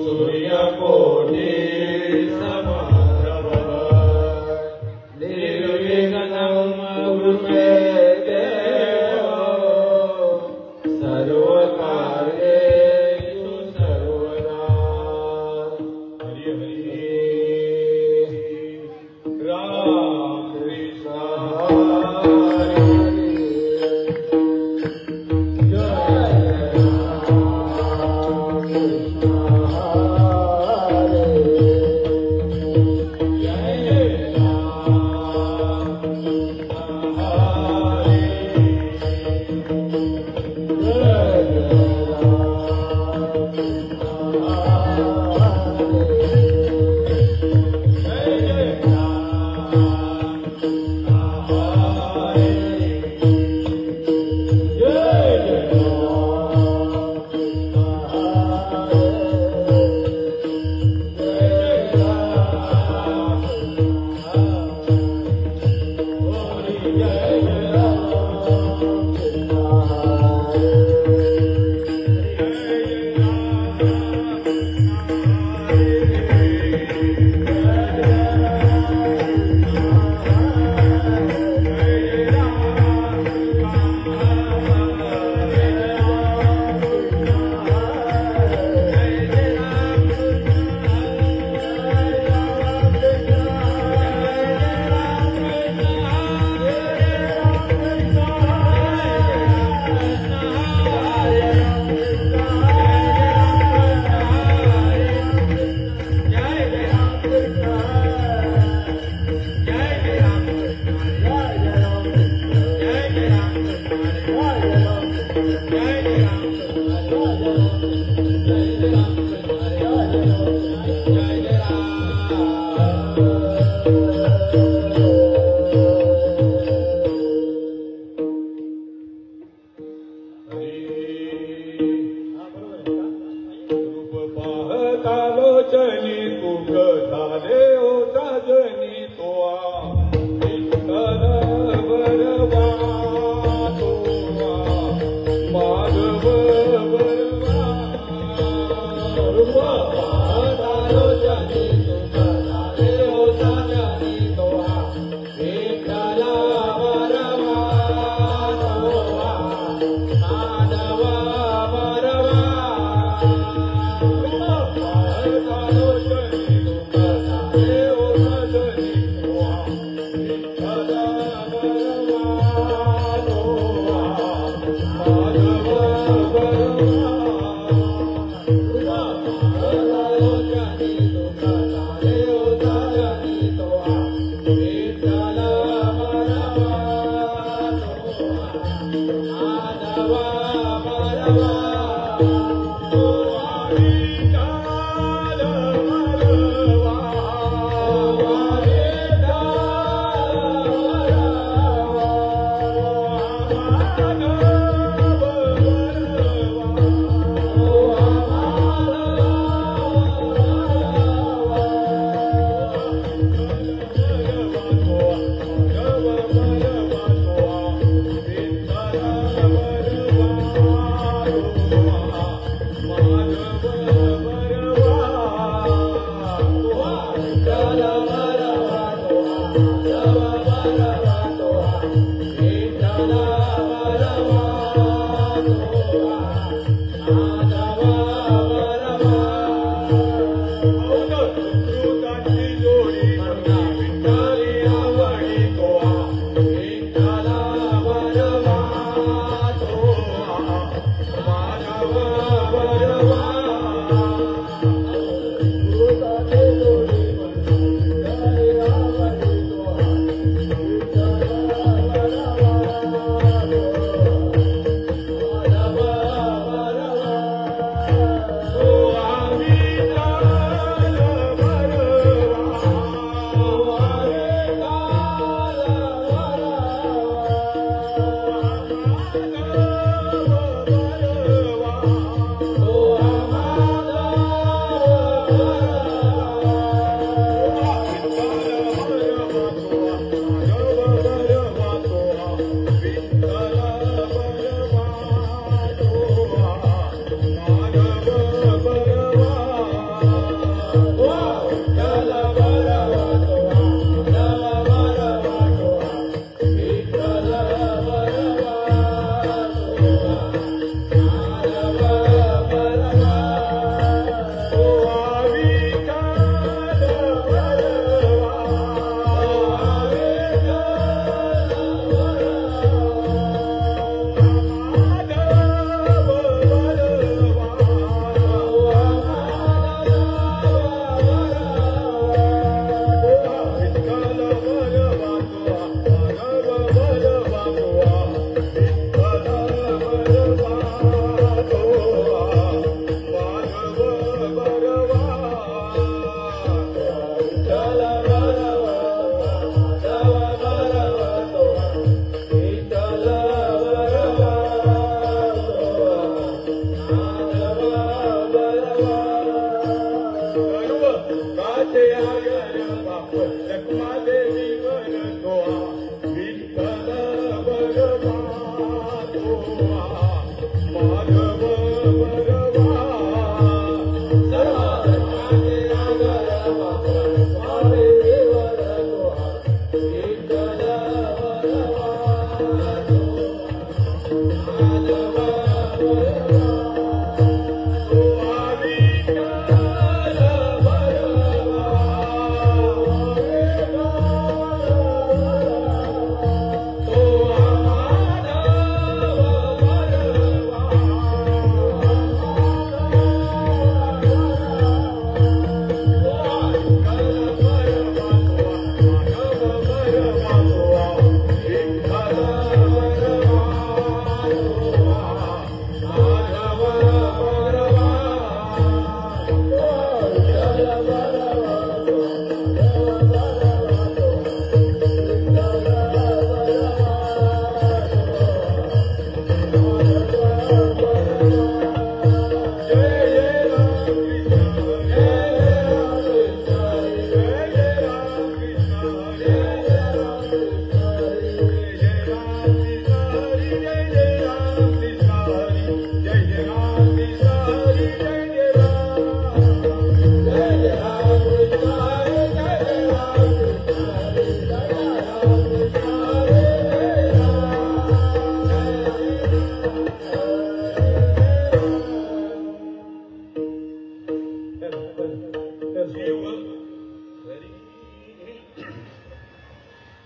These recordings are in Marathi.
सूर्यकोटि समप्रभ निर्विघ्नं कुरुते सर्वकार्येषु सर्वदा। हरि हरि राम कृष्ण हरि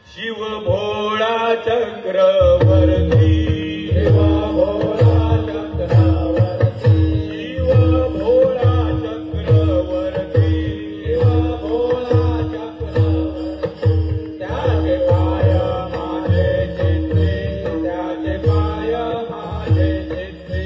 शिव भोळा चक्रवर्ती शिव भोळा चक्रवर्ती शिव भोळा चक्रवर्ती शिव भोळा चक्रवर्ती त्याचे पाय माझे चित्ते त्याचे पाय माझे चित्ते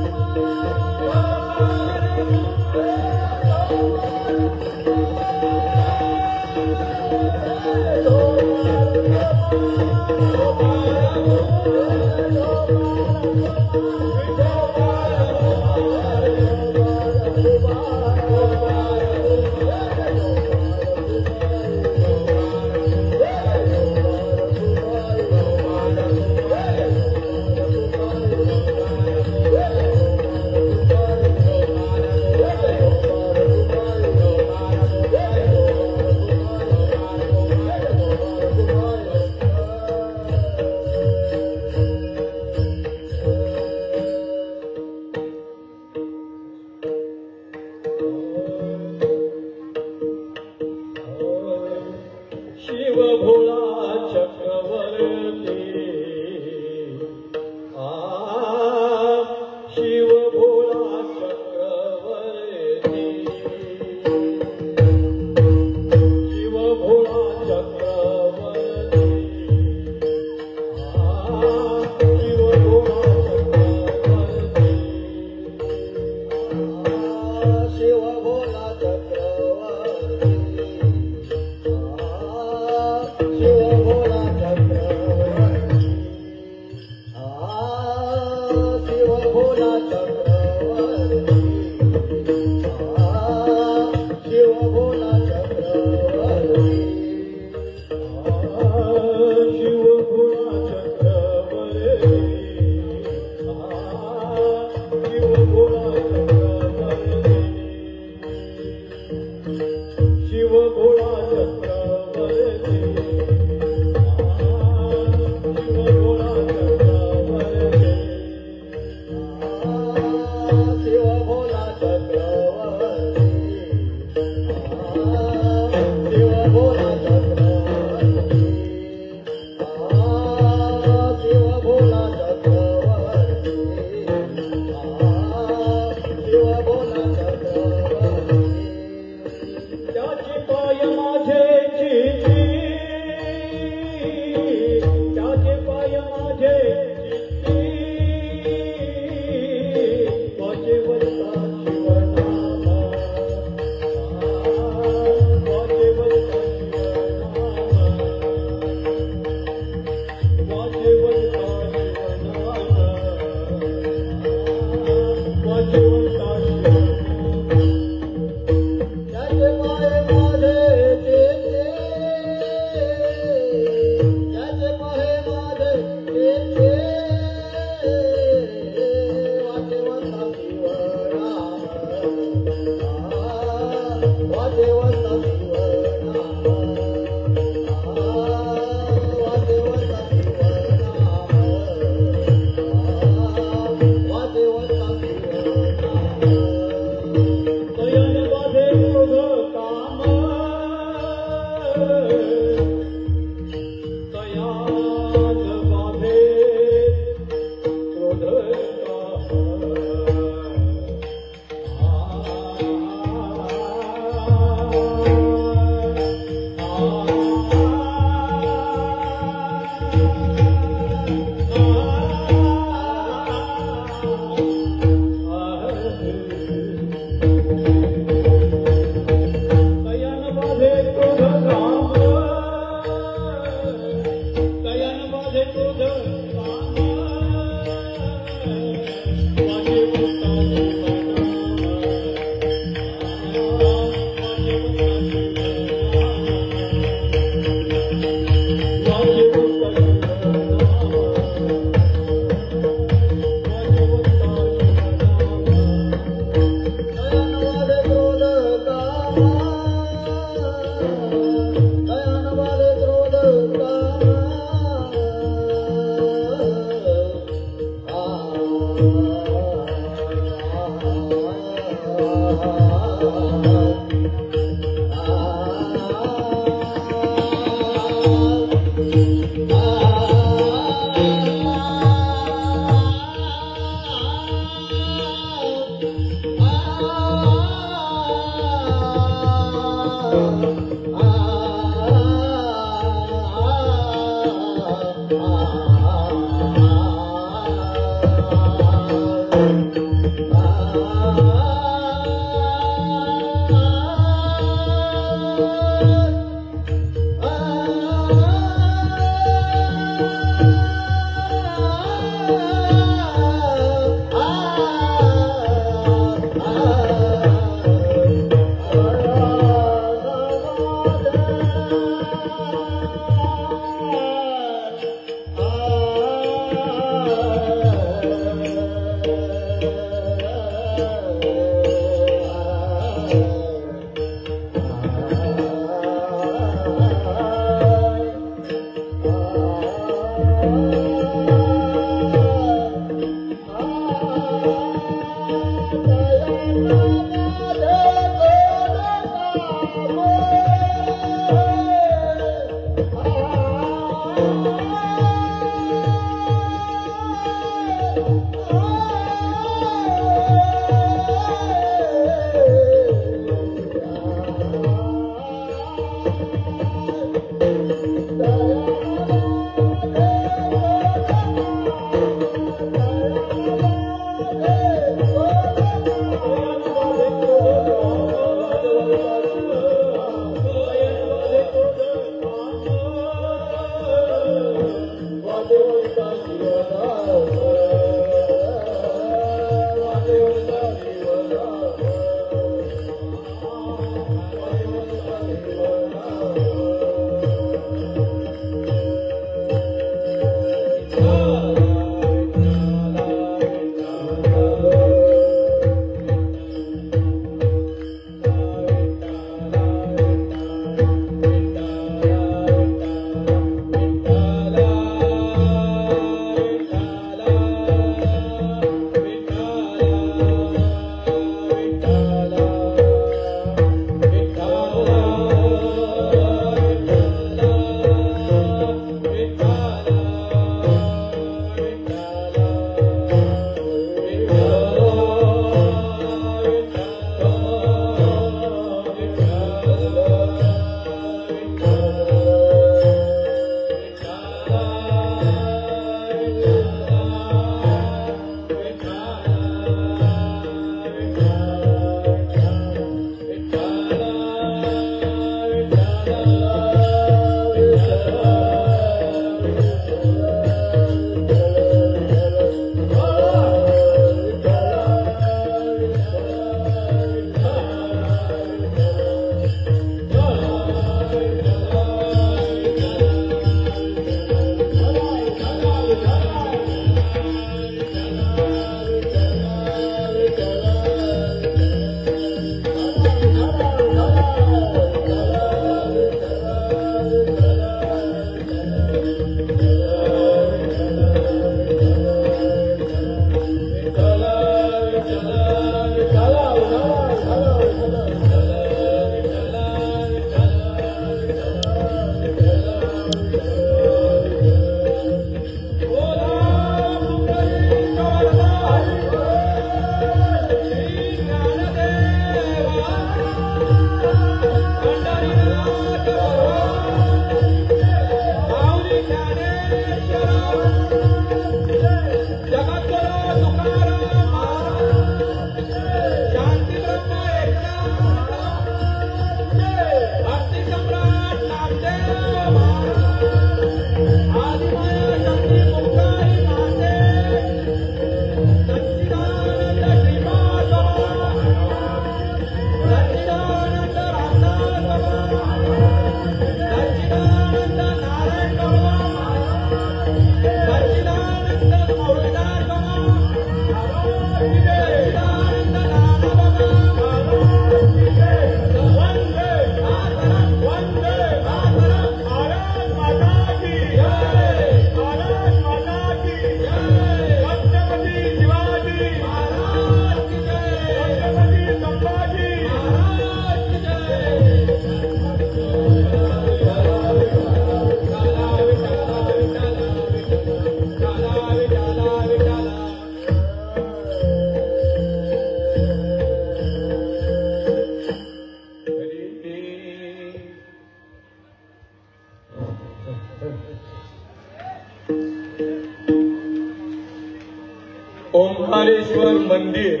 ओंकारेश्वर मंदिर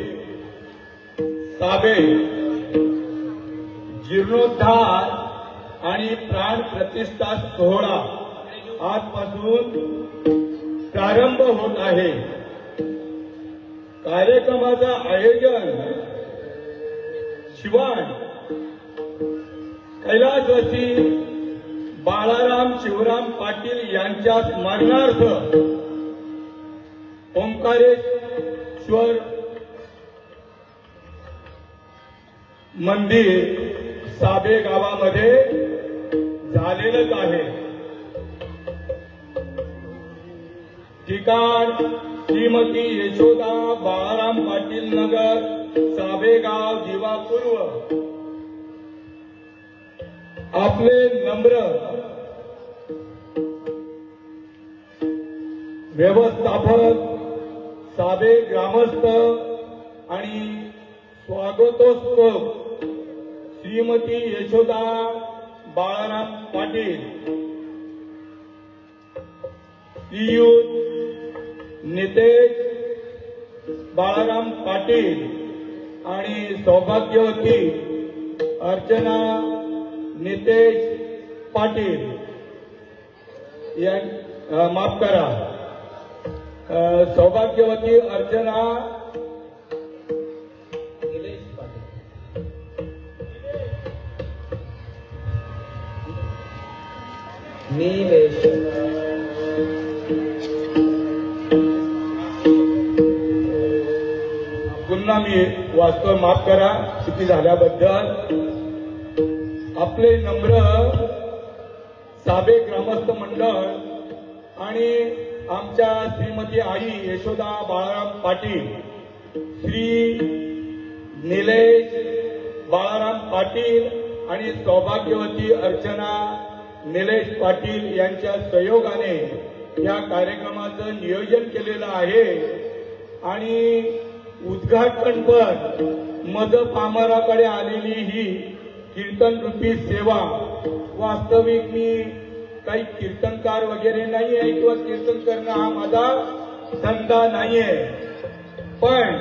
साबे जीर्णोद्धार आणि प्राण प्रतिष्ठा सोहळा आजपासून प्रारंभ होत आहे। कार्यक्रमाचं आयोजन शिवान कैलासवासी बाळाराम शिवराम पाटील यांच्या स्मरणार्थ ओंकारेश्वर मंदिर साबे गावामध्ये झालेलंच आहे। ठिकाण श्रीमती यशोदा बाळाराम पाटील नगर साबेगाव दिवा पूर्व। आपले नम्र व्यवस्थापक साबे ग्रामस्थ आणि स्वागतोत्सव श्रीमती यशोदा बाळाराम पाटील, श्रीयुत नितेश बाळाराम पाटील आणि सौभाग्यवती अर्चना नितेश पाटील या माफ करा सौभाग्यवती अर्चना निलेश पाटील निलेश पुन्हा मी वास्तव माफ करा चुकी झाल्याबद्दल। आपले नम्र साबे ग्रामस्थ मंडळ आणि आमच्या श्रीमती आई यशोदा बाळाराम पाटील, श्री निलेश बाळाराम पाटील आणि सौभाग्यवती अर्चना निलेश पाटील यांच्या सहयोगाने या कार्यक्रमाचं नियोजन केलेलं आहे आणि उद्घाटनपर मज पामराकडे आलेली ही कीर्तन रूपी सेवा। वास्तविक मी काही कीर्तनकार वगैरे नाही आहे किंवा कीर्तन करणं हा माझा धंदा नाहीये, पण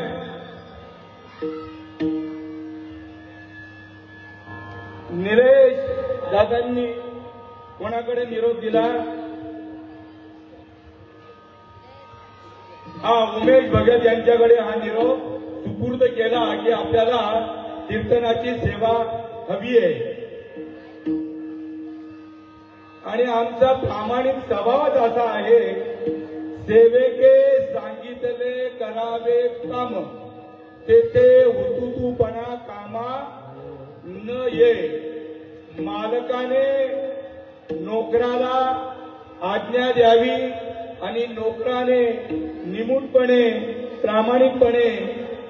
निलेश दादांनी कोणाकडे निरोप दिला? उमेश भगत यांच्याकडे हा निरोप सुपूर्द केला की आपल्याला कीर्तनाची सेवा हवी आहे आणि आमचा प्रामाणिक स्वभावच असा आहे, सेवेके सांगितले करावे काम, तेथे हुतुतूपणा कामा न ये। मालकाने नोकराला आज्ञा द्यावी आणि नोकराने निमूटपणे प्रामाणिकपणे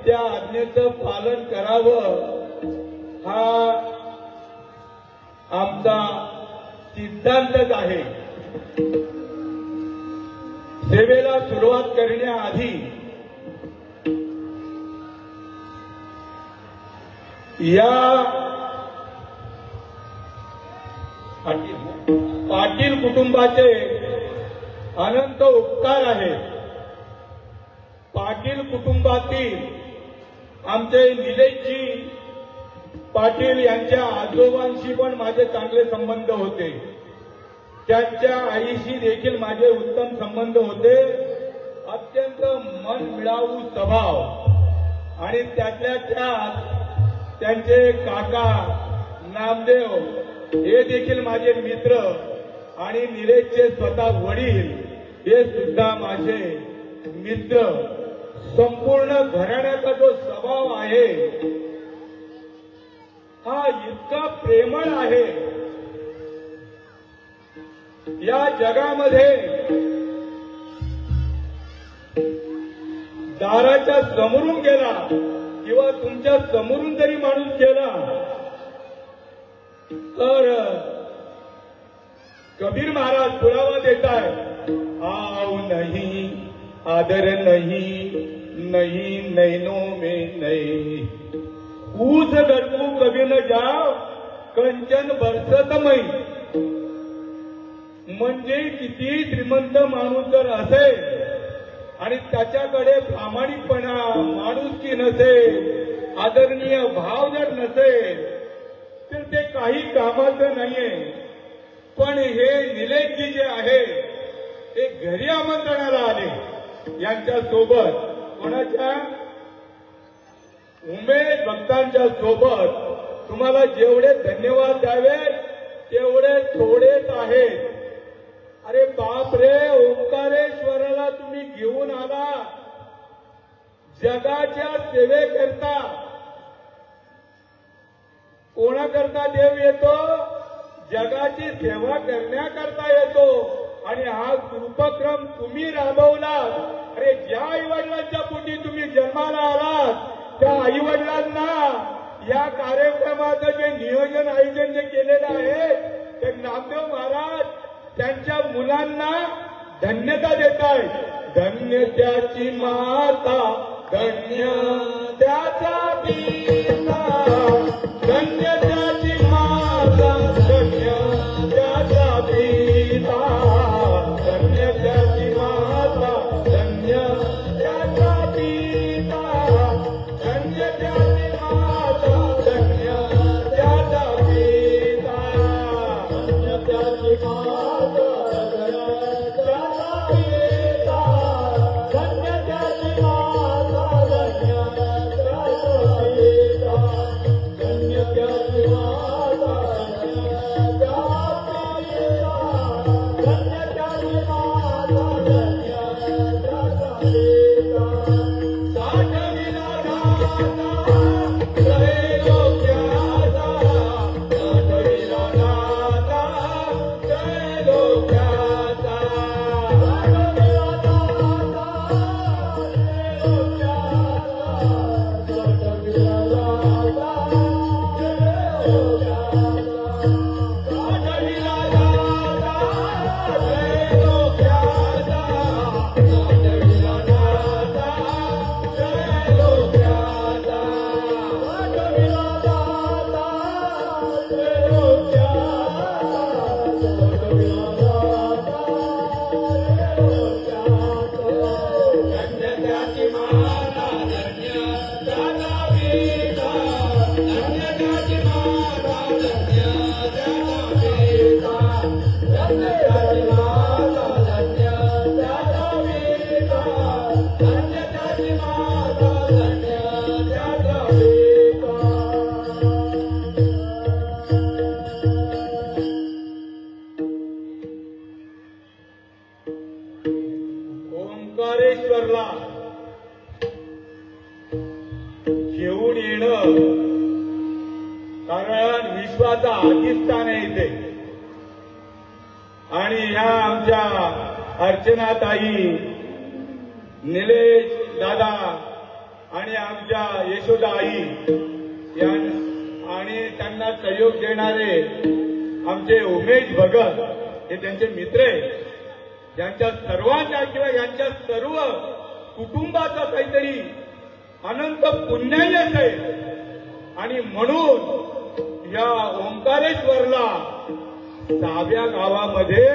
त्या आज्ञेचं पालन करावं, हा आमचा सिद्धांतच आहे। सेवेला सुरुवात करण्याआधी या पाटील कुटुंबाचे अनंत उपकार आहेत। पाटील कुटुंबातील आमचे निलेशजी पाटील यांच्या आजोबांशी पण माझे चांगले संबंध होते, त्यांच्या आईशी देखील माझे उत्तम संबंध होते। अत्यंत मन मिळावू स्वभाव आणि त्यातल्या त्यात त्यांचे काका नामदेव हे देखील माझे मित्र आणि निलेशचे स्वतः वडील हे सुद्धा माझे मित्र। संपूर्ण घराण्याचा जो स्वभाव आहे हा इतका प्रेमळ आहे, या जगामध्ये दाराच्या समोरून गेला किंवा तुमच्या समोरून जरी माणूस गेला तर कबीर महाराज पुरावा देताय, आओ नहीं आदर नहीं नहीं नैनो में नहीं, ऊस गरबू कभी न जाओ कंचन बरसतमय। म्हणजे किती श्रीमंत माणूस जर असेल आणि त्याच्याकडे प्रामाणिकपणा माणुसकी नसेल, आदरणीय भाव जर नसेल तर ते काही कामाचं नाहीये. पण हे निलेशजी जे आहे ते घरी आमंत्रणाला आले. यांच्या सोबत कोणाच्या उमेश भक्तांच्या सोबत तुम्हाला जेवढे धन्यवाद द्यावे तेवढे थोडेच आहेत. अरे बाप रे, ओंकारेश्वराला तुम्ही घेऊन आला जगाच्या सेवेकरता. कोणाकरता देव येतो? जगाची सेवा करण्याकरता येतो. आणि हा उपक्रम तुम्ही राबवलात. अरे ज्या आईवडिलांच्या पोटी तुम्ही जन्माला आलात त्या आईवडिलांना या कार्यक्रमाचं जे नियोजन आयोजन जे केलेलं आहे ते नामदेव महाराज त्यांच्या मुलांना धन्यता देत आहेत. धन्य त्याची माता, धन्य त्याचा पिता, धन्य त्याची माता, धन्य त्याचा पिता, धन्य त्याची माता, धन्य त्याचा पिता, धन्य त्याची माता, धन्य त्याचा पिता, धन्य त्याची माता, ओंकारेश्वरला घेऊन येणं, कारण विश्वाचा अधिष्ठान आहे इथे. आणि ह्या आमच्या अर्चनाताई, निलेश दादा आणि आमच्या यशोदा आई आणि त्यांना सहयोग देणारे आमचे उमेश भगत हे त्यांचे मित्र आहेत. यांच्या सर्वांच्या किंवा यांच्या सर्व कुटुंबाचा काहीतरी अनंत पुण्याई असेल. आणि म्हणून या ओंकारेश्वरला 6व्या गावामध्ये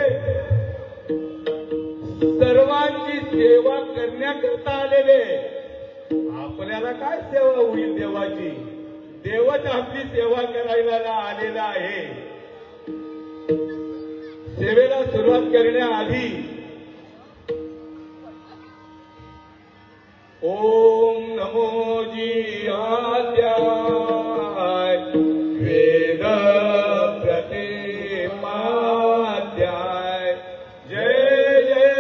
सर्वांची सेवा करण्याकरता आलेले. आपल्याला काय सेवा होईल देवाची? देवच आपली सेवा करायला आलेला आहे. सेवेला सुरुवात करण्याआधी ओम नमो जी आद्याय वेद प्रतिमाद्याय जय जय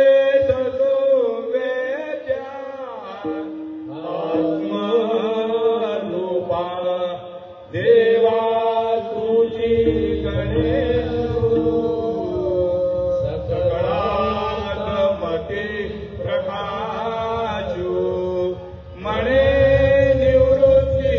सदोवेद्या आत्मरूपा देवा तुझी गणेश प्रकाशु मणे निवृत्ती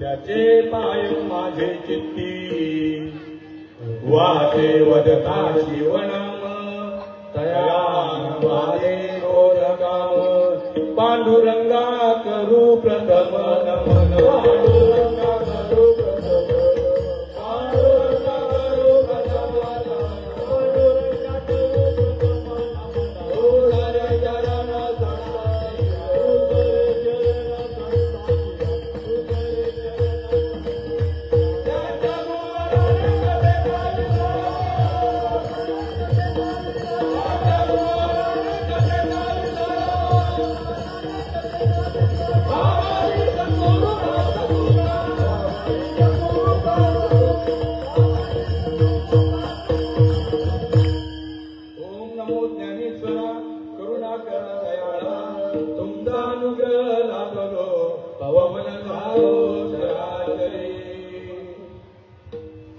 त्याचे पाय माझे चित्ती वाचे वदता शिवणम तयान वादे गोरगाम पांडुरंगा करू प्रथम नमन पांडुरंगा करू प्रथम पांडुरंगा करू प्रथम पांडुरंगा करू प्रथम हरे चरण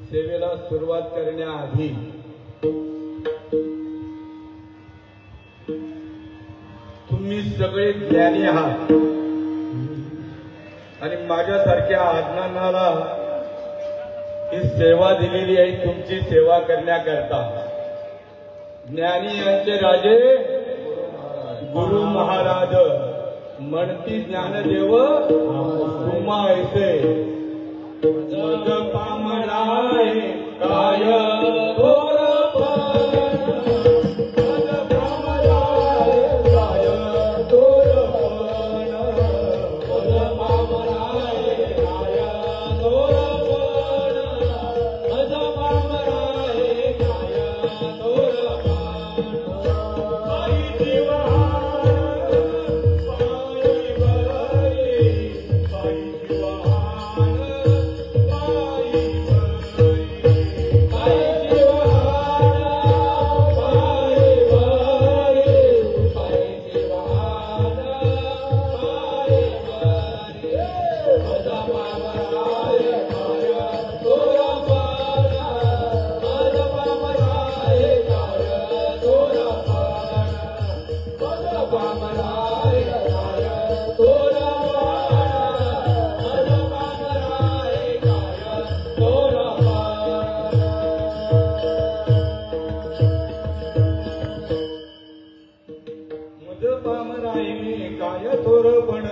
सेवेला सुरुवात करण्याआधी तुम्ही सगळे ज्ञानी आहात आणि माझ्यासारख्या आज्ञानाला ही सेवा दिलेली आहे तुमची सेवा करण्याकरता. ज्ञानी यांचे राजे गुरु महाराज म्हणती ज्ञानदेव तुम्हा ऐसे मज पामराय काय थोरपण मज पामराय काय थोरपण मज पामराय काय थोरपण मज पामराय काय थोरपण आई जीवा काय थोरपण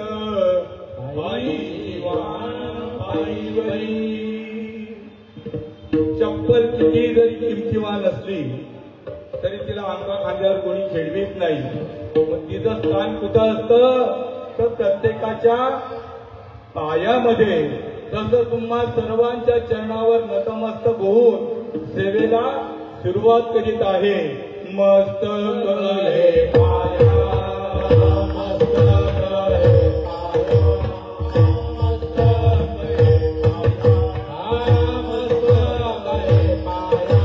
बाई चप्पल किती जरी किमतीवान असली तरी तिला अंगा खांद्यावर कोणी खेळवीत नाही. मग तिचं स्थान कुठं असतं तर प्रत्येकाच्या पायामध्ये तसं तुम्हा सर्वांच्या चरणावर नतमस्तक होऊन सेवेला सुरुवात करीत आहे. मस्तक हे पाया, मस्तक हे पाया, मस्तक हे पाया, मस्तक हे पाया.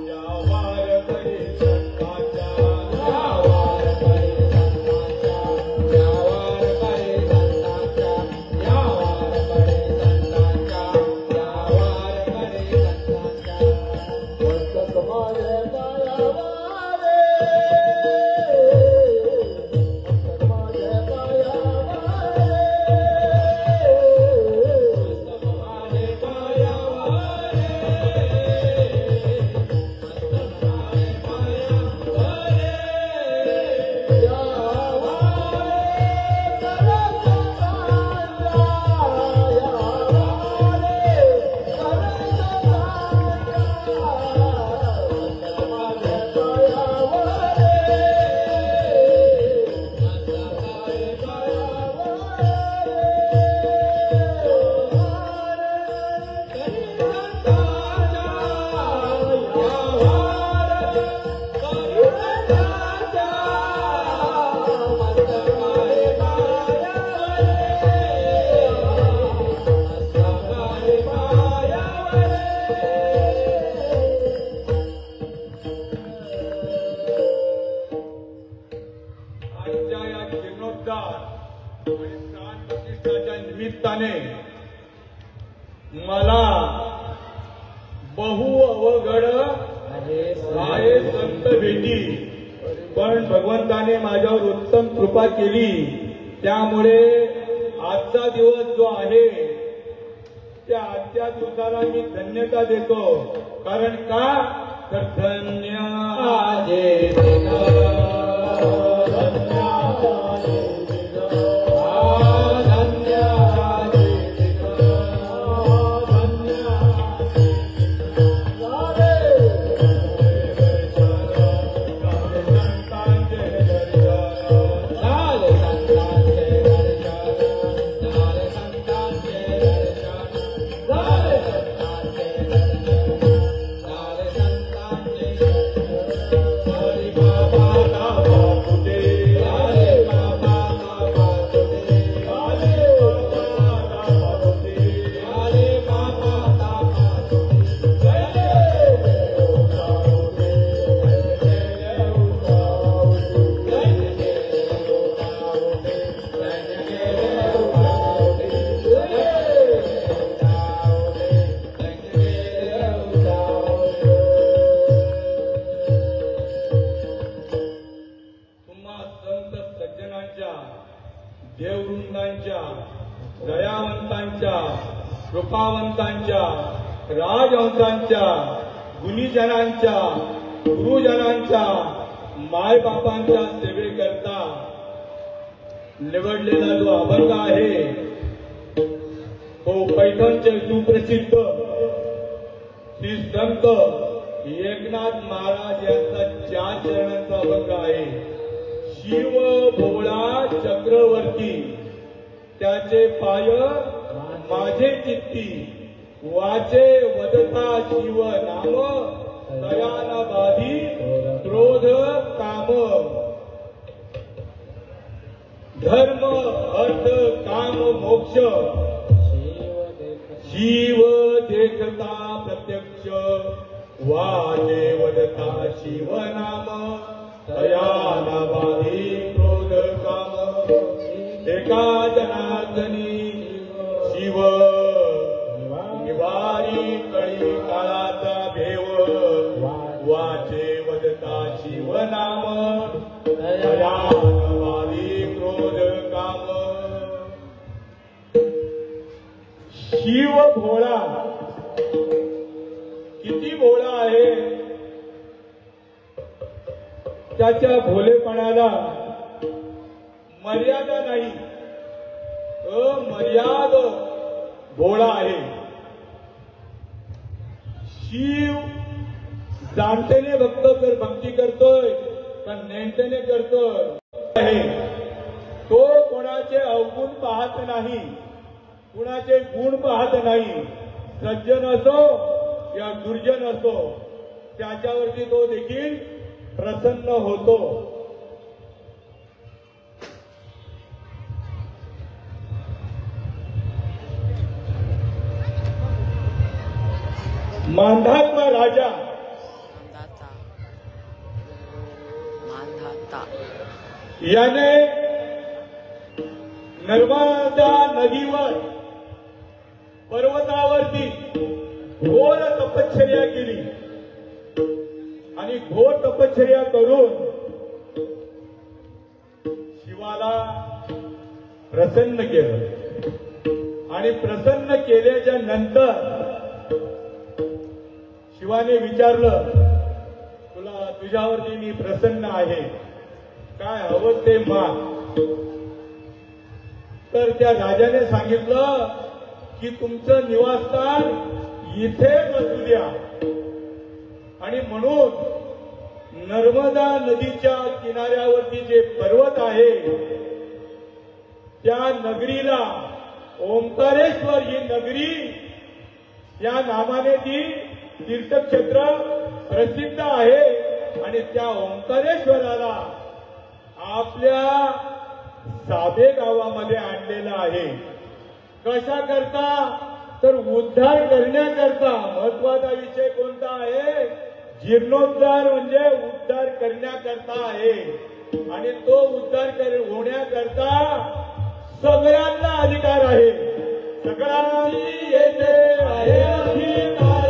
या वारकरी संतांच्या, या वारकरी संतांच्या, या वारकरी संतांच्या, या वारकरी संतांच्या, या वारकरी संतांच्या. मस्तक माझे पायावारे, मस्तक माझे पायावारे, मस्तक माझे पायावारे, मस्तक माझे पायावारे. या वारे सरसंतांच्या, या वारे आजच्या या जीर्णोद्धार आणि प्राणप्रतिष्ठाच्या निमित्ताने मला बहु अवघड आहे संत भेटी, पण भगवंताने माझ्यावर उत्तम कृपा केली. त्यामुळे आजचा दिवस जो आहे त्या आजच्या दिवसाला मी धन्यता देतो. कारण का तर धन्य आहे देववृंदांच्या, दयावंतांच्या, कृपावंतांच्या, राजहंसांच्या, गुणीजनांच्या, गुरुजनांच्या, मायबापांच्या सेवेकरता निवडलेला जो अभंग आहे तो पैठणचे सुप्रसिद्ध श्री संत एकनाथ महाराज यांचा 4 चरणांचा अभंग आहे. शिव भोळा चक्रवर्ती, त्याचे पाय माझे चित्ती, वाचे वदता शिव नाम, दयाना बाधी क्रोध काम. धर्म अर्थ काम मोक्ष, शिव देखता प्रत्यक्ष, वाचे वदता शिव नाम, दयाना बाधी क्रोध काम. एका जनार्दनी शिव निवारी कळी काळाचा भेव, वाचे वदता शिव नाम, दयाना बाधी क्रोध काम. शिव भोळा, किती भोळा आहे. त्याच्या भोलेपणाला मर्यादा नाही, अमर्याद भोळा आहे. शिव जाणतेने भक्ती करतोय का नेमतेने करतोय आहे, तो कोणा कुणाचे अवगुण पाहत नाही, कुणाचे गुण पाहत नाही. सज्जन असो या दुर्जन असो त्याच्यावरती तो देखील प्रसन्न होतो. मांधाता राजा याने नर्मदा नदीवर पर्वतावरती घोर तपश्चर्या केली आणि घोर तपश्चर्या करून शिवाला प्रसन्न केलं आणि प्रसन्न केल्याच्या नंतर शिवाने विचारलं, तुला तुझ्यावरती मी प्रसन्न आहे, काय हवं ते माग. तर त्या राजाने सांगितलं की तुमचं निवासस्थान इथे बसू द्या आणि म्हणून नर्मदा नदीच्या किनाऱ्यावरती जे पर्वत आहे त्या नगरीला ओंकारेश्वर ही नगरी या नावाने ती तीर्थक्षेत्र प्रसिद्ध आहे आणि त्या ओंकारेश्वराला आपल्या साबे गावामध्ये आणलेलं आहे. कशा करता तर उद्धार करण्याकरता. महत्वाचा विषय कोणता आहे? जीर्णोद्धार म्हणजे उद्धार करण्याकरता आहे आणि तो उद्धार होण्याकरता सगळ्यांना अधिकार आहे. सगळ्यांनी येथे आहे अधिकार.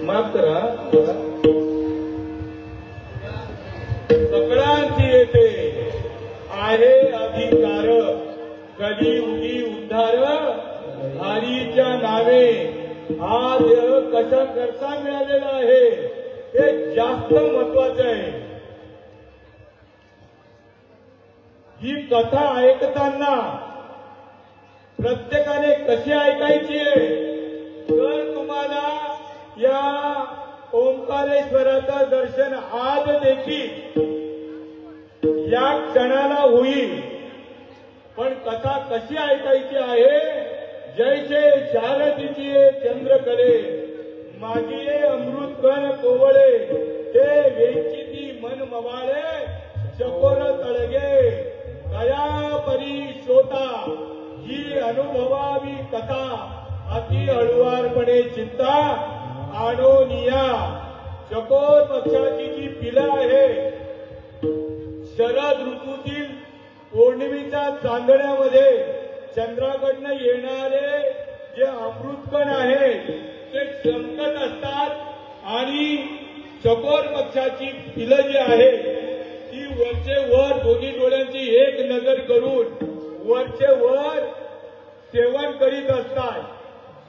माफ करा. सगळ्यांची येते आहे अधिकार. कलियुगी उद्धार हरीच्या नावे. हा देह कशा करता मिळालेला आहे हे जास्त महत्वाचं आहे. ही कथा ऐकताना प्रत्येकाने कशी ऐकायची आहे तर तुम्हाला या ओंकारेश्वराचं दर्शन आज देखील या क्षणाला होईल. पण कथा कशी ऐकायची आहे? जैसे शारदीची चंद्रकले मागिये अमृतकण कोवळे ते वेचिती मन मवाळे चकोर तळगे कया परी शोता. ही अनुभवावी कथा अति हळुवारपणे चिंता आणोनिया. चकोर पक्षाची जी पिलं आहे शरद ऋतूतील पौर्णिमेच्या चांदण्यामध्ये चंद्राकडनं येणारे जे अमृतकण आहे ते चमकत असतात आणि चकोर पक्षाची पिलं जी आहे ती वरचे वर दोन्ही डोळ्यांची एक नजर करून वरचे वर सेवन करीत असतात.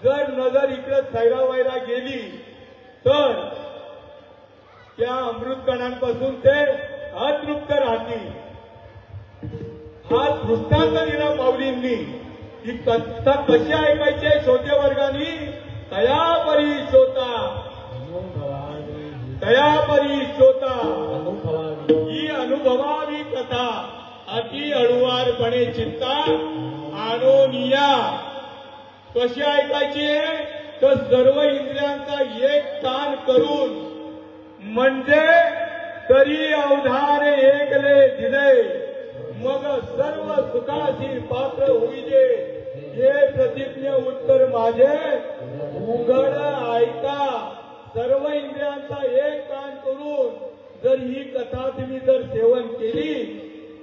जर नजर इकडे सैरावायला गेली तर त्या अमृतकणांपासून ते अतृप्त राहतील. हा दृष्टांत दिला माऊलींनी. ही कथा कशी ऐकायची आहे श्रोते वर्गानी? तया परी श्रोता, तया परी श्रोता. ही अनुभवावी कथा अति हळुवारपणे चिंता आणोनिया. कशी ऐकायची आहे तर सर्व इंद्रियांचा एक कान करून म्हणजे तरी अवधान एकले दिले मग सर्व सुखाची पात्र होईजे. हे प्रतिज्ञ उत्तर माझे उघड ऐका. सर्व इंद्रियांचा एक कान करून जर ही कथा तुम्ही जर सेवन केली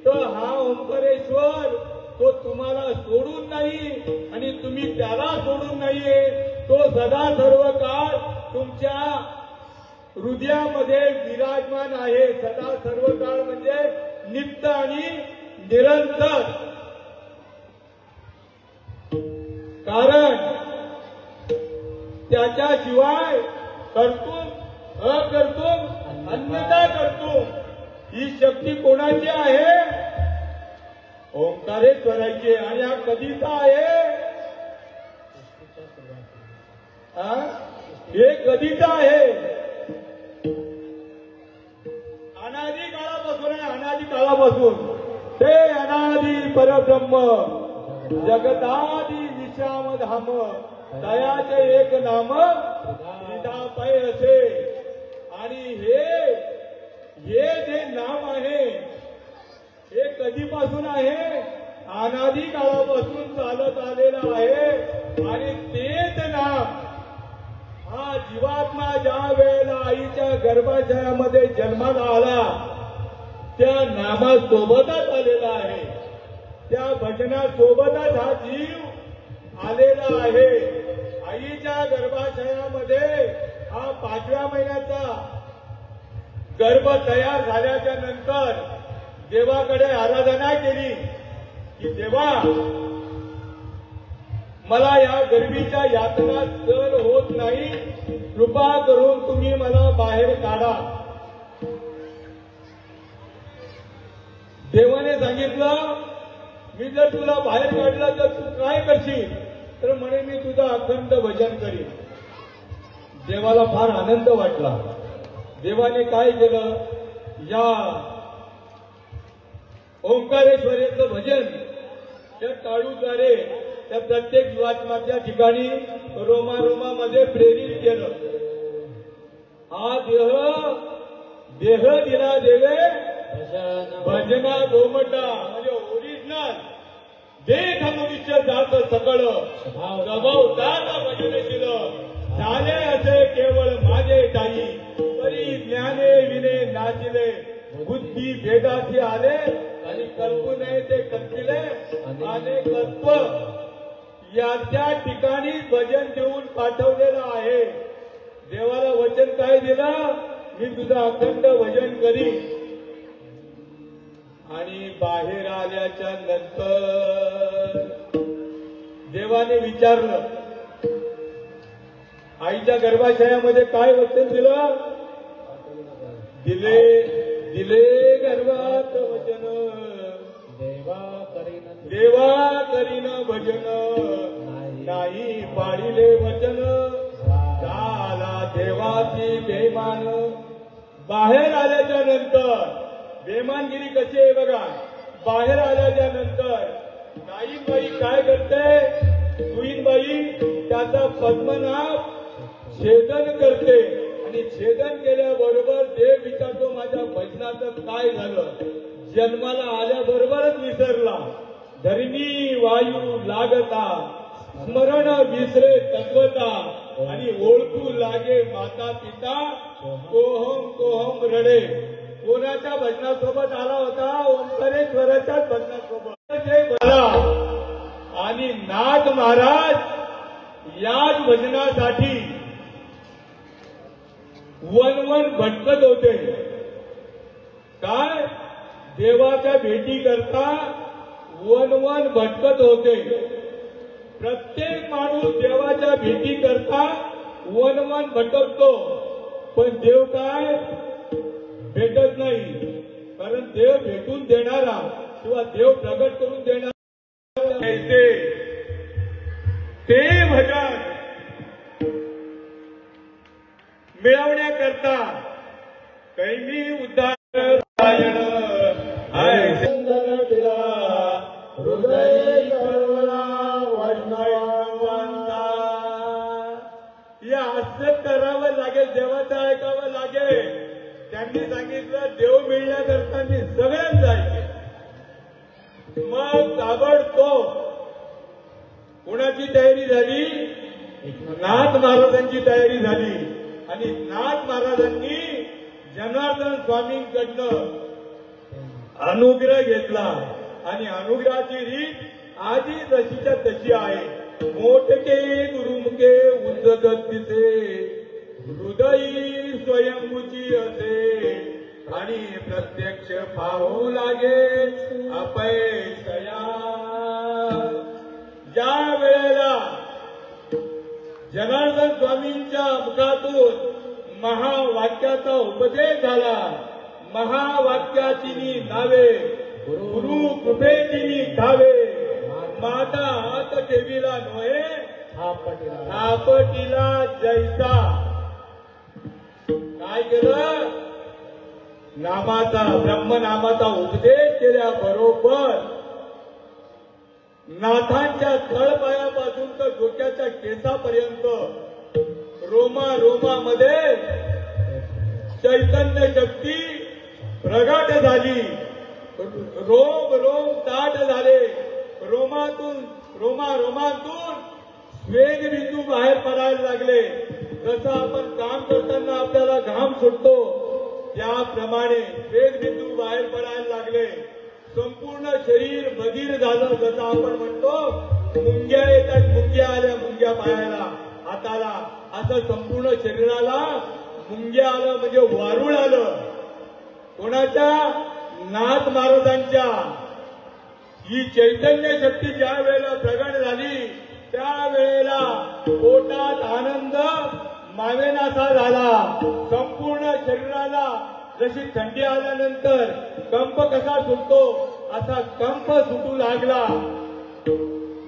तर हा ओंकारेश्वर तो तुम्हाला सोडून नाही आणि तुम्ही त्याला सोडून नाहीये. तो सदा सर्व काळ तुमच्या हृदयामध्ये विराजमान आहे. सदा सर्व काळ म्हणजे नित्य आणि निरंतर. कारण त्याच्याशिवाय कर्तुम अकर्तुम अन्यथा कर्तुम ही शक्ती कोणाची आहे? ओंकारेश्वराची. आणि हा कधीचा आहे? हे कधीचा आहे? अनादी काळापासून आहे. अनादी काळापासून. ते अनादी परब्रह्म जगदादी विश्राम धाम दयाचे एक नाम पाय असे. आणि हे जे नाम आहे हे कधीपासून आहे? अनादी काळापासून चालत आलेलं आहे. आणि तेच नाम हा जीवात्मा ज्या वेळेला आईच्या गर्भाशयामध्ये जन्माला आला त्या नामासोबतच आलेला आहे. त्या भजनासोबतच हा जीव आलेला आहे. आईच्या गर्भाशयामध्ये हा 5व्या महिन्याचा गर्भ तयार झाल्याच्या नंतर देवाकडे आराधना केली की देवा मला या गर्भीच्या यातना सहन होत नाही, कृपा करून तुम्ही मला बाहेर काढा. देवाने सांगितलं मी जर तुला बाहेर काढलं तर तू काय करशील? तर म्हणे मी तुझं अखंड भजन करीन. देवाला फार आनंद वाटला. देवाने काय केलं? या ओंकारेश्वराचं भजन त्या टाळूद्वारे त्या प्रत्येक जीवात्माच्या ठिकाणी रोमारोमामध्ये प्रेरित केलं. हा देह दिला देवे भजना गोमटा. म्हणजे ओरिजिनल देह मनुष्य जात सकळ स्वभाव जात भजनशील झाले असे केवळ माझे ठाई. तरी ज्ञाने विने नाचिले बुद्धी भेदाची आले आणि कल्पू नये ते कल्पिले अनेक तत्व. याच्या ठिकाणी भजन देऊन पाठवलेलं आहे. देवाला वचन काय दिलं? मी तुझं अखंड भजन करीन. आणि बाहेर आल्याच्या नंतर देवाने विचारलं आईच्या गर्भाशयामध्ये काय वचन दिलं? दिले गर्भात वचन देवा करीन भजन नाही पाळिले वचन झाला देवाची बेमान. बाहेर आल्याच्या नंतर बेमानगिरी कशी आहे बघा. बाहेर आल्याच्या नंतर नाईबाई काय करते? सुईनबाई त्याचा पद्मनाभ छेदन करते. आणि छेदन केल्याबरोबर देव विचारतो माझ्या भजनाचं काय झालं? जन्माला आल्याबरोबरच विसरला. धरणी वायू लागता स्मरण विसरे तत्वता आणि ओळखू लागे माता पिता कोहम कोहम रडे. कोणाच्या भजनासोबत आला होता? ओंकारेश्वराच्याच भजनासोबत. आणि नाथ महाराज याच भजनासाठी वन भटकत होते. काय? देवाच्या भेटी करता वन भटकत होते. प्रत्येक माणूस देवाच्या भेटी करता वन भटकतो. पण देव काय भेटत नाही. कारण देव भेटून देणारा किंवा देव प्रगट करून देणारा ते भजन मिळवण्याकरता कैमी उद्धार हृदय या असं करावं लागेल. देवाचं ऐकावं लागेल. त्यांनी सांगितलं देव मिळण्याकरता मी सगळ्यांना जायचे. मग ताबडतोब कोणाची तयारी झाली? नाथ महाराजांची तयारी झाली. आणि नाथ महाराजांनी जनार्दन स्वामींकडनं अनुग्रह घेतला. आणि अनुग्रहाची रीत आधी जशीच्या तशी आहे. मोठके गुरुमुखे उद्गत दिसे हृदयी स्वयंभूची असे आणि प्रत्यक्ष पाहू लागे अपयशया. ज्या वेळेला जनार्दन स्वामींच्या मुखातून महावाक्याचा उपदेश झाला, महावाक्याची नावे गुरु कृपेची धावे, माता हात ठेवीला नोहे थापटीला जैसा. काय केलं? नामाचा ब्रह्मनामाचा उपदेश केल्याबरोबर नाथांच्या तळपायापासून तर डोक्याच्या केसापर्यंत रोमामध्ये चैतन्य शक्ती प्रगट झाली. रोम ताट झाले. रोमातून स्वेग बिंदू बाहेर पडायला लागले. जसं आपण काम करताना आपल्याला घाम सुटतो त्याप्रमाणे स्वेग बिंदू बाहेर पडायला लागले. संपूर्ण शरीर बधीर झालं. जसं आपण म्हणतो मुंग्या येतात, मुंग्या आल्या, मुंग्या पायाला हाताला, असं संपूर्ण शरीराला मुंग्या आलं म्हणजे वारुळ आलं. कोणाच्या? नाथ महाराजांच्या. ही चैतन्य शक्ती ज्या वेळेला प्रगट झाली त्यावेळेला पोटात आनंद मावेनासा झाला. संपूर्ण शरीराला जशी थंडी आल्यानंतर कंप कसा सुटतो असा कंप सुटू लागला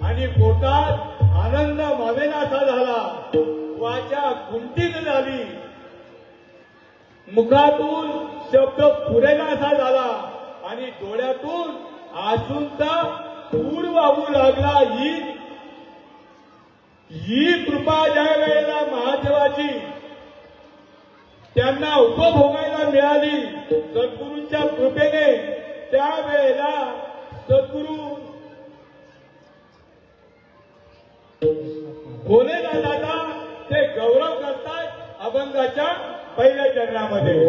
आणि पोटात आनंद मावेनासा झाला. वाचा कुंठित झाली. मुखातून शब्द पुरेनासा झाला आणि डोळ्यातून आसूंचा पूर वाहू लागला. ही कृपा ज्या वेळेला महादेवाची त्यांना उपभोगायला मिळाली सद्गुरूंच्या कृपेने, त्यावेळेला सद्गुरू भोलेनाथाचा ते गौरव करतात अभंगाच्या पहिल्या चरणामध्ये.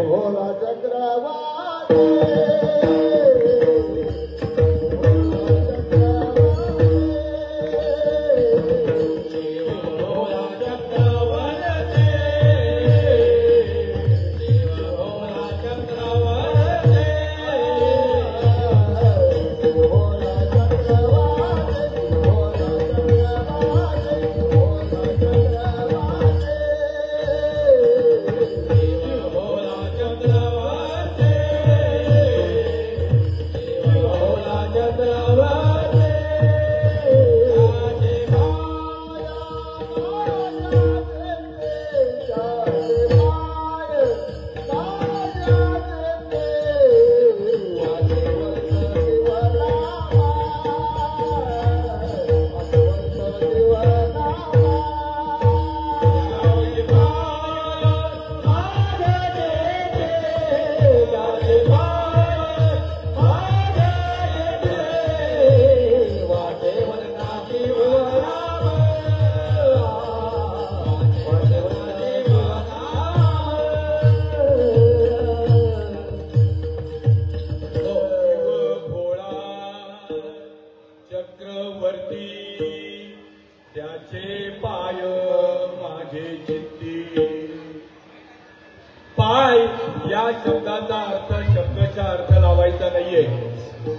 शब्दाचा अर्थ शब्दाचा अर्थ लावायचा नाहीये.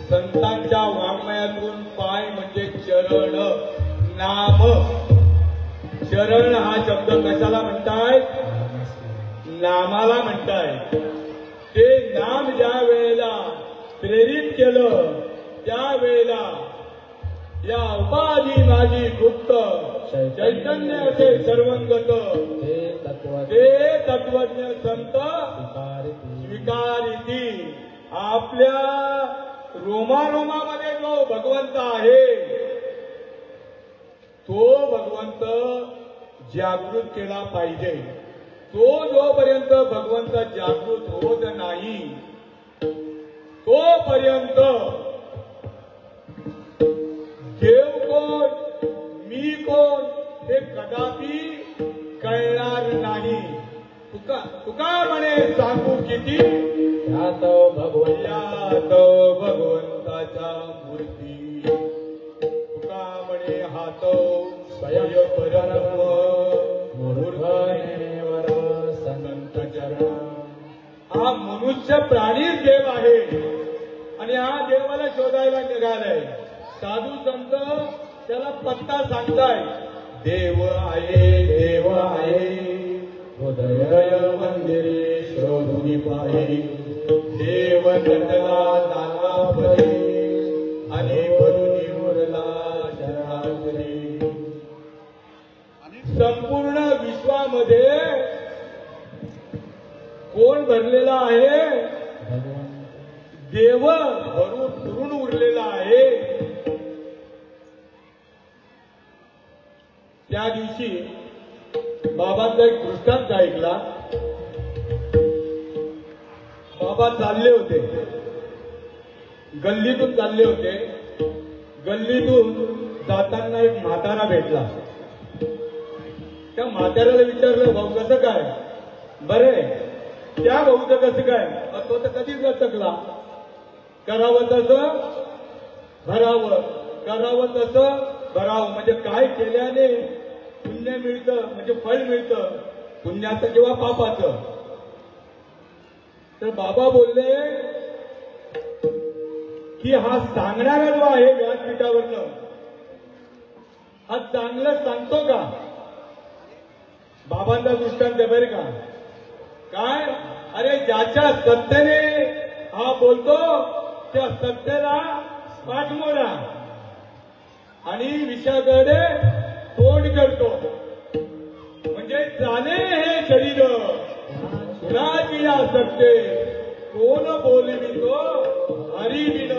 संतांच्या वाङ्मयातून पाय म्हणजे चरण, नाम. चरण हा शब्द कशाला म्हणतायत? नामाला म्हणतायत. ते नाम ज्या वेळेला प्रेरित केलं त्यावेळेला या उपाधी माझी गुप्त चैतन्य असे सर्वंगत ते तत्वज्ञ संत स्वीकारिती. आपल्या रोमारोमामध्ये जो भगवंत आहे तो भगवंत जागृत केला पाहिजे. तो जोपर्यंत भगवंत जागृत होत नाही तोपर्यंत देव कोण मी कोण हे कदापि कळणार नाही. तुका म्हणे सांगू किती यात भगवंताच्या मूर्ती. तुका म्हणे हात स्वय परम मूर्ख संत चरण. हा मनुष्य तुच्छ प्राणीच देव आहे आणि हा देवाला शोधायला निघालाय. साधू संत त्याला पत्ता सांगताय. देव आहे हृदय मंदिरे शोधुनी पाहे. देव नटला नाना परे आणि बरुनी मुरला शरागरी. संपूर्ण विश्वामध्ये कोण भरलेला आहे? देव भरून फिरून उरलेला आहे. त्या दिवशी बाबांचा एक दृष्टांत ऐकला. बाबा चालले होते, गल्लीतून चालले होते. गल्लीतून जाताना एक म्हातारा भेटला. त्या म्हाताऱ्याला विचारलं, भाऊ कसं काय? बरे. त्या भाऊचं कसं काय? तो तर कधीच लचकला. करावं तसं भरावं, करावं तसं भरावं. म्हणजे काय केल्याने पुण्य मिळतं, म्हणजे फळ मिळतं, पुण्याचं किंवा पापाचं. तर बाबा बोलले की हा सांगणारा जो आहे व्यासपीठावरनं, हा चांगलं सांगतो का? बाबांचा दृष्टांत बरे का? काय? अरे ज्याच्या सत्तेने हा बोलतो त्या सत्तेला पाठमोरा आणि विषयाकडे तोंड करतो. म्हणजे जाणे हे शरीर कुणाची सत्ते, कोण बोलवितो हरी बिन.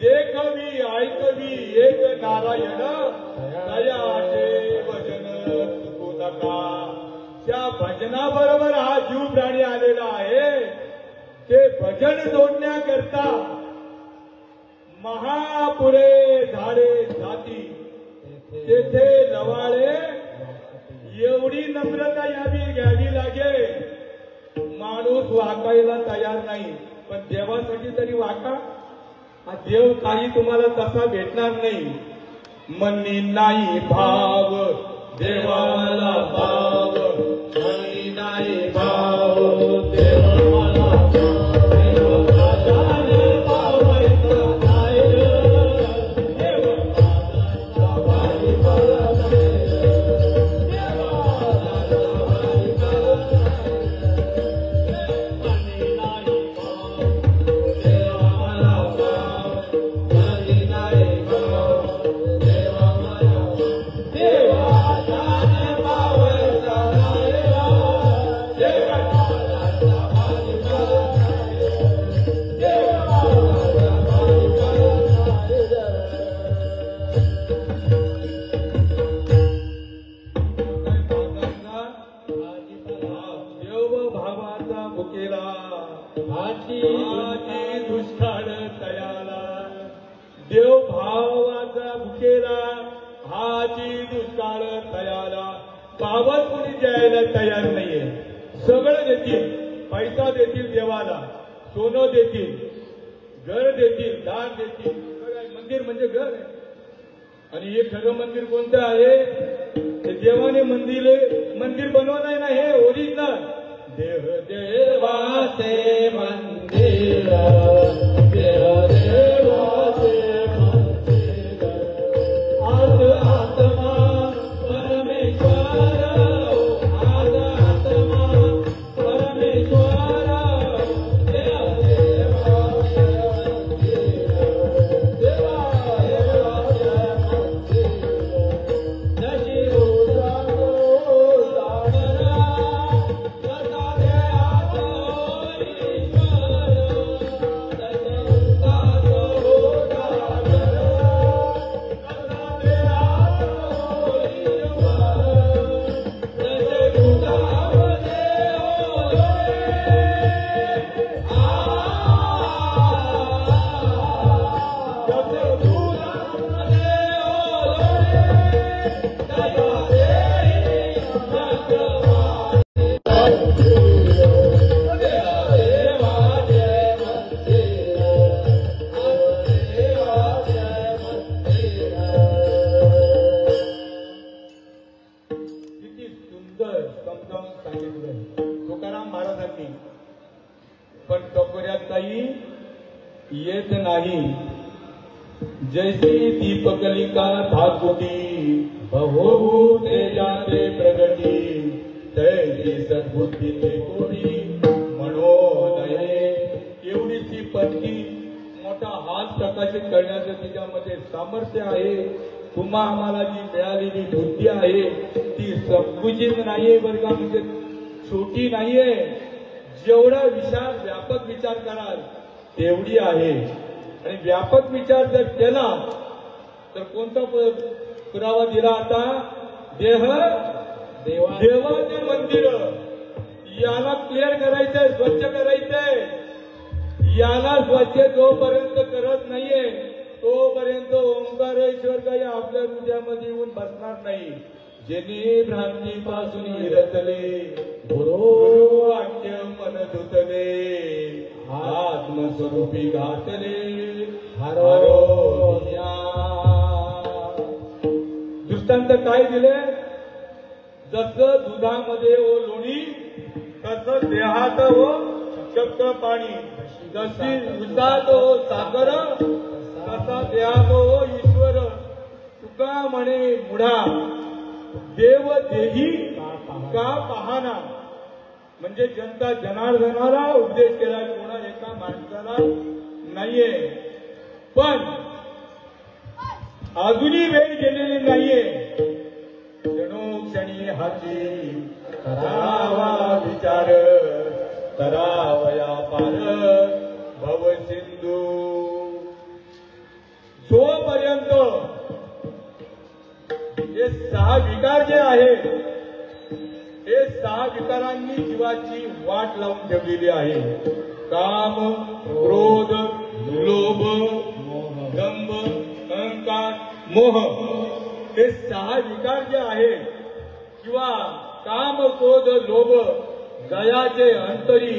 देखवी ऐकवी एक नारायण, दयाचे भजन चुकू नका. त्या भजनाबरोबर हा जीव प्राणी आलेला आहे. ते भजन जोडण्याकरता महापुरे झाडे जाती, तेथे लवाळे. एवढी नम्रता घ्यावी लागेल. माणूस वाकायला तयार नाही, पण देवासाठी तरी वाका. हा देव काही तुम्हाला तसा भेटणार नाही. मनी नाही भाव देवाला भाव, मनी नाही भाव देवाला दुष्काळ तयाला. देव भावाचा भुकेला हाची दुष्काळ तयाला. पावत कोणी द्यायला तयार नाहीये. सगळं देतील, पैसा देतील देवाला, सोनं देतील, घर देतील, दार देतील. मंदिर म्हणजे घर आहे. आणि हे खरं मंदिर कोणतं आहे? ते देवाने मंदिर बनवलंय ना, हे ओरिजिनल. देव देवाचे मंदिर, देव देवाचे मंदिर. आज आत्मा परमेश्वर, आज आत्मा परमेश्वर. देव देवाचे मंदिर, देवा देवाचे मंदिर. जशी रोजानो सावरा, तसा जैसी दीपकलिका धाकुटी बहु तेजाते प्रगटी तैसी सद्बुद्धीचे कोणी मनोदये. एवढीची पत्नी मोठा हात प्रकाशित करण्याचं तिच्यामध्ये सामर्थ्य आहे. तुम्हा आम्हाला जी मिळालेली बुद्धी आहे ती संकुचित नाहीये बरं का, म्हणजे छोटी नाहीये. जेवढा विचार व्यापक विचार कराल तेवढी आहे. आणि व्यापक विचार जर केला तर कोणता पुरावा दिला आता? देवाचे मंदिर याला क्लिअर करायचंय, स्वच्छ करायचंय. याला स्वच्छ जोपर्यंत करत नाहीये तोपर्यंत ओंकारेश्वर काही आपल्या हृदयामध्ये येऊन बसणार नाही. जेणे भ्रांतीपासून रचले गुरु वाक्य मन धुतले आत्मस्वरूपी घातले हरोया. दृष्टांत काय दिले? जसं दुधामध्ये ओ लोणी तसं देहात व शक्य पाणी, जशी उसात ओ साखर तसा देहात ओ ईश्वर. तुका म्हणे मुढा देव देही का पाहना. म्हणजे जनता जनार्दनाला उपदेश केला, कोणा एका माणसाला नाहीये. पण अजूनही वेळ गेलेली नाहीये. क्षणोक्षणी हाची करावा विचार करावया पार भव सिंधू. जोपर्यंत हे 6 विकार जे आहेत हे 6 विकारांनी जीवाची वाट लावून ठेवलेली आहे. काम, क्रोध, लोभ, दंभ, अहंकार, मोह. हे 6 विकार जे आहेत किंवा काम, क्रोध, लोभ दयाचे अंतरी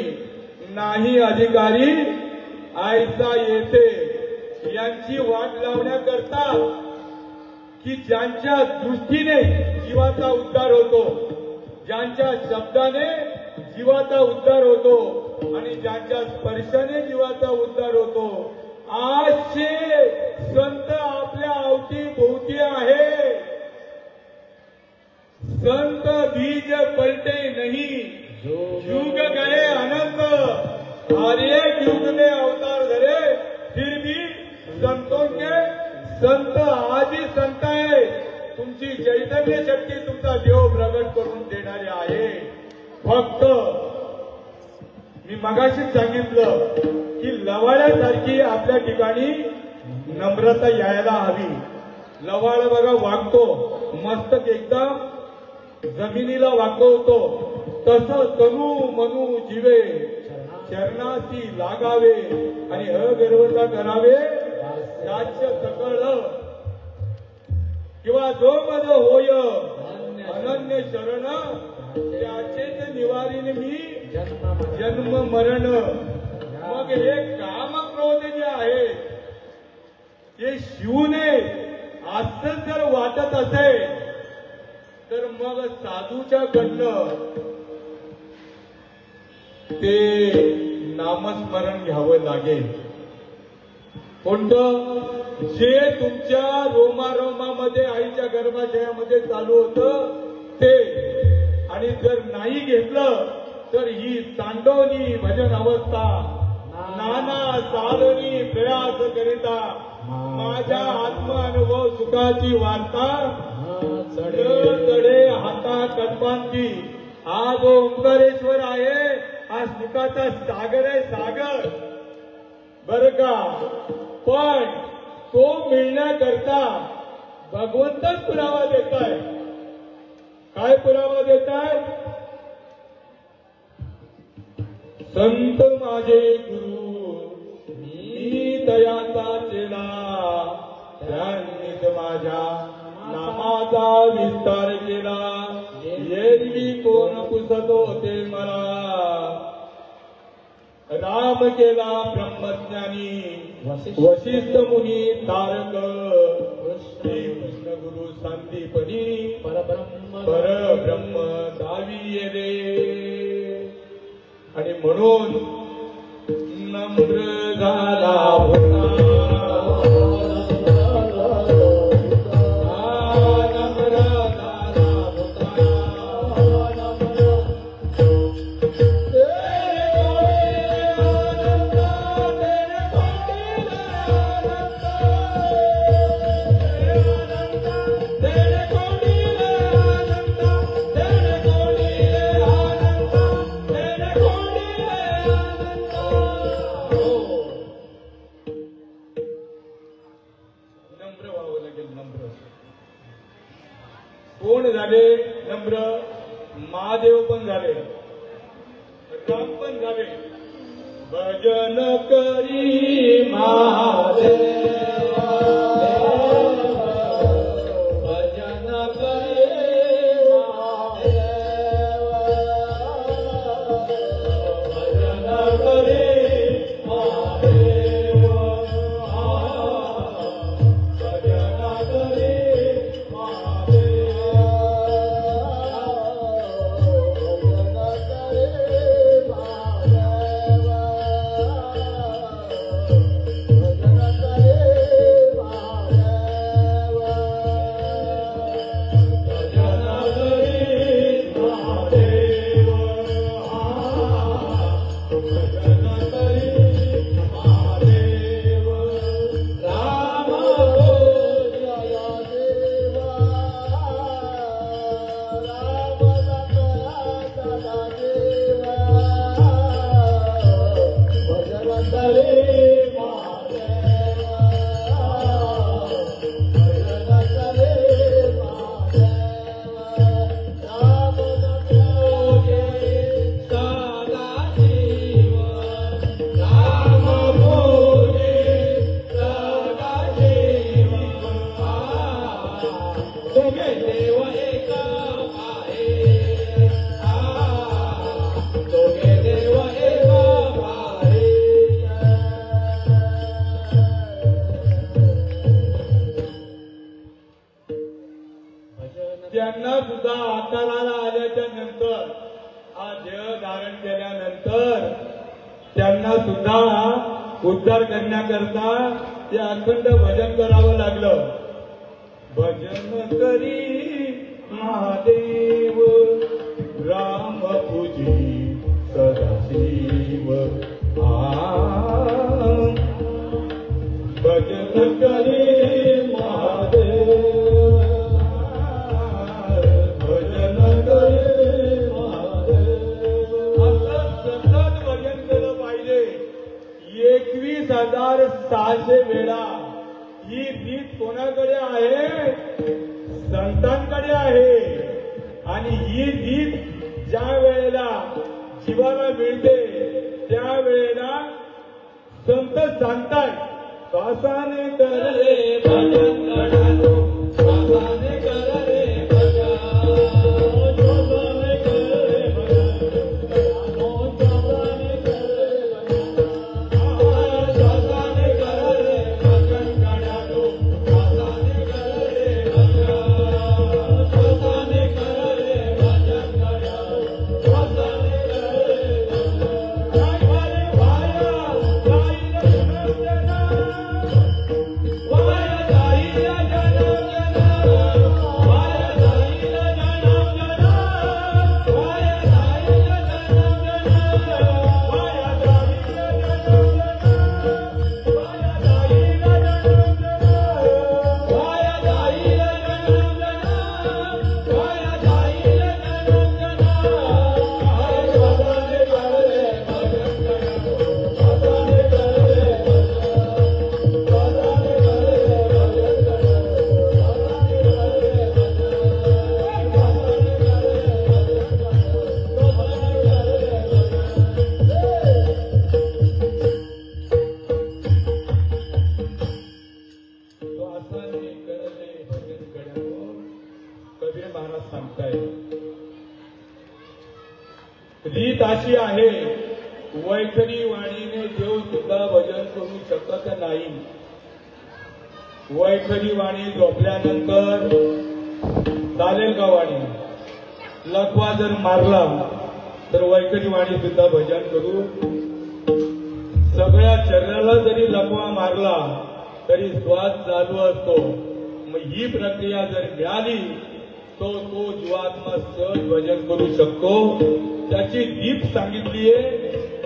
नाही अधिकारी आयसा येथे. यांची वाट लावण्याकरता की ज्यांच्या दृष्टीने जीवाचा उद्धार होतो, ज्यांच्या शब्दाने जीवाचा उद्धार होतो आणि ज्यांच्या स्पर्शाने जीवाचा उद्धार होतो, आजचे संत आपल्या अवतीभोवती आहे. संत बीज पलटे नहीं युग गए अनंत, हर एक युग में अवतार धरे फिर भी संतों के संत आदि संत आहे. तुमची चैतन्य शक्ती तुमचा देव प्रगट करून देणारे आहे. फक्त मी मगाशीच सांगितलं की लवाळ्यासारखी आपल्या ठिकाणी नम्रता यायला हवी. लवाळ बघा वागतो, मस्तक एकदम जमिनीला वाकवतो, तसं तनु मनु जीवे चरणाशी लागावे आणि अगर्वता करावे याचे सकळ. किंवा जो मज होय अनन्य शरण त्याचेच निवारीन मी जन्म मरण. मग हे काम क्रोध जे आहे ते शिवने असं जर वाटत असेल तर मग साधूच्या कडनं ते नामस्मरण घ्यावं लागेल. कोणतं? जे तुमच्या रोमारोमामध्ये आईच्या गर्भाशयामध्ये चालू होतं ते. आणि जर नाही घेतलं तर ही सांडवणी भजन अवस्था नाना साधनी प्रयास करिता माझ्या आत्मानुभव सुखाची वार्ता चढे हाता कल्पांती. हा जो ओंकारेश्वर आहे हा सुखाचा सागर आहे, सागर बर का. पण तो मिळण्याकरता भगवंतच पुरावा देताय. काय पुरावा देताय? संत माझे गुरु मी दयाचा चेला, त्यांनीच माझ्या नामाचा विस्तार केला. एरवी कोण पुसतो ते मला, राम केला ब्रह्मज्ञानी वशिष्ठ मुनी तारक. श्री कृष्ण गुरु संदीपनी परब्रह्म दावी रे. आणि म्हणून नम्र झाला होता कोण झाले नम्र, महादेव पण झाले, राम पण झाले. भजन करी महादेव, भजन करी महादेव, भजन करी महादेव, भजन करी महादेव. त्यांना सुद्धा आकाराला आल्याच्या नंतर, हा देह धारण केल्यानंतर त्यांना सुद्धा उद्धार करण्याकरता ते अखंड भजन करावं लागलं. भजन करी महादेव, राम पूजी सदाशिव. भजन करी महादेव, भजन करी महादेव. असं सतत भजन केलं पाहिजे. 21,600 वेळा. ही रीत कोणाकडे आहे? संतांकडे आहे. आणि ही रीत ज्या वेळेला जीवाला मिळते त्यावेळेला संत सांगतात, श्वासाने कर रे भजन कडालो, श्वासाने कर रे भजन, श्वासाने कर रे भजन, श्वासाने कर रे भजन, श्वासाने कर रे भजन कडालो, श्वासाने कर रे भजन, श्वासाने कर रे भजन कडालो, श्वासाने कर रे भजन. काय वारे वाया रीत अशी आहे, वैखरी वाणीने देव सुद्धा भजन करू शकत नाही. वैखरी वाणी झोपल्यानंतर चालेल का वाणी? लकवा जर मारला तर वैखरी वाणी सुद्धा भजन करू. सगळ्या शरीराला जरी लकवा मारला तरी श्वास चालू असतो. मग ही प्रक्रिया जर मिळाली तो जीवात्मा सहज भजन करू शकतो. त्याची दीप सांगितलीये,